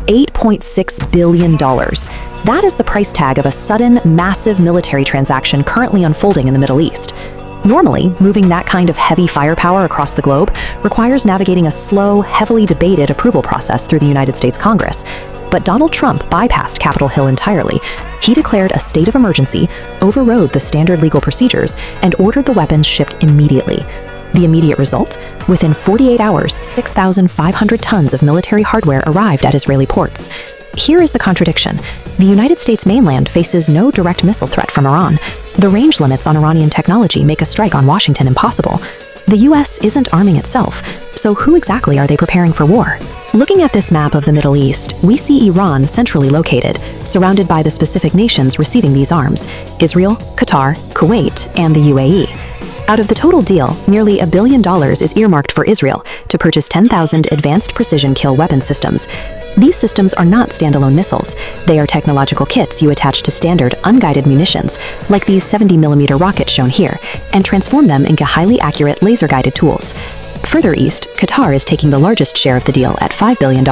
$8.6 billion. That is the price tag of a sudden, massive military transaction currently unfolding in the Middle East. Normally, moving that kind of heavy firepower across the globe requires navigating a slow, heavily debated approval process through the United States Congress. But Donald Trump bypassed Capitol Hill entirely. He declared a state of emergency, overrode the standard legal procedures, and ordered the weapons shipped immediately. The immediate result? Within 48 hours, 6,500 tons of military hardware arrived at Israeli ports. Here is the contradiction. The United States mainland faces no direct missile threat from Iran. The range limits on Iranian technology make a strike on Washington impossible. The US isn't arming itself, so who exactly are they preparing for war? Looking at this map of the Middle East, we see Iran centrally located, surrounded by the specific nations receiving these arms: Israel, Qatar, Kuwait, and the UAE. Out of the total deal, nearly $1 billion is earmarked for Israel to purchase 10,000 advanced precision kill weapon systems. These systems are not standalone missiles. They are technological kits you attach to standard, unguided munitions, like these 70mm rockets shown here, and transform them into highly accurate laser-guided tools. Further east, Qatar is taking the largest share of the deal at $5 billion,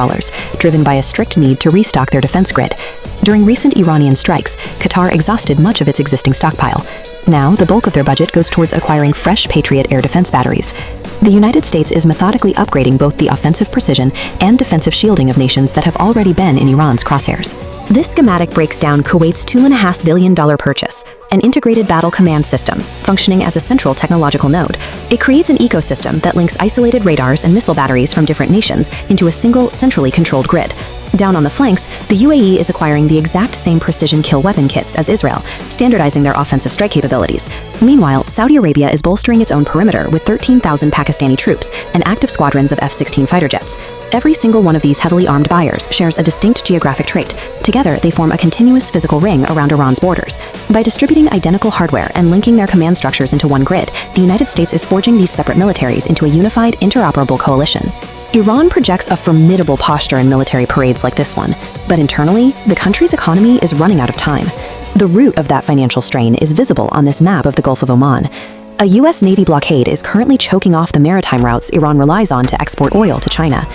driven by a strict need to restock their defense grid. During recent Iranian strikes, Qatar exhausted much of its existing stockpile. Now, the bulk of their budget goes towards acquiring fresh Patriot air defense batteries. The United States is methodically upgrading both the offensive precision and defensive shielding of nations that have already been in Iran's crosshairs. This schematic breaks down Kuwait's $2.5 billion purchase, an integrated battle command system, functioning as a central technological node. It creates an ecosystem that links isolated radars and missile batteries from different nations into a single, centrally controlled grid. Down on the flanks, the UAE is acquiring the exact same precision kill weapon kits as Israel, standardizing their offensive strike capabilities. Meanwhile, Saudi Arabia is bolstering its own perimeter with 13,000 Pakistani troops and active squadrons of F-16 fighter jets. Every single one of these heavily armed buyers shares a distinct geographic trait. Together, they form a continuous physical ring around Iran's borders. By distributing identical hardware and linking their command structures into one grid, the United States is forging these separate militaries into a unified, interoperable coalition. Iran projects a formidable posture in military parades like this one, but internally, the country's economy is running out of time. The root of that financial strain is visible on this map of the Gulf of Oman. A U.S. Navy blockade is currently choking off the maritime routes Iran relies on to export oil to China.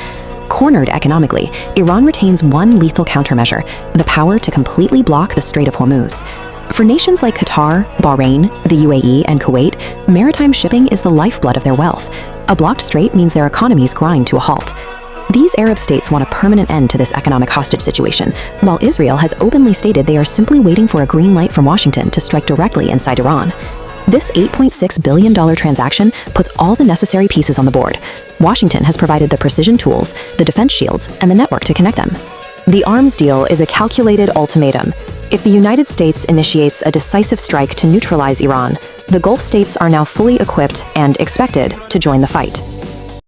Cornered economically, Iran retains one lethal countermeasure: the power to completely block the Strait of Hormuz. For nations like Qatar, Bahrain, the UAE, and Kuwait, maritime shipping is the lifeblood of their wealth. A blocked strait means their economies grind to a halt. These Arab states want a permanent end to this economic hostage situation, while Israel has openly stated they are simply waiting for a green light from Washington to strike directly inside Iran. This $8.6 billion transaction puts all the necessary pieces on the board. Washington has provided the precision tools, the defense shields, and the network to connect them. The arms deal is a calculated ultimatum. If the United States initiates a decisive strike to neutralize Iran, the Gulf states are now fully equipped and expected to join the fight.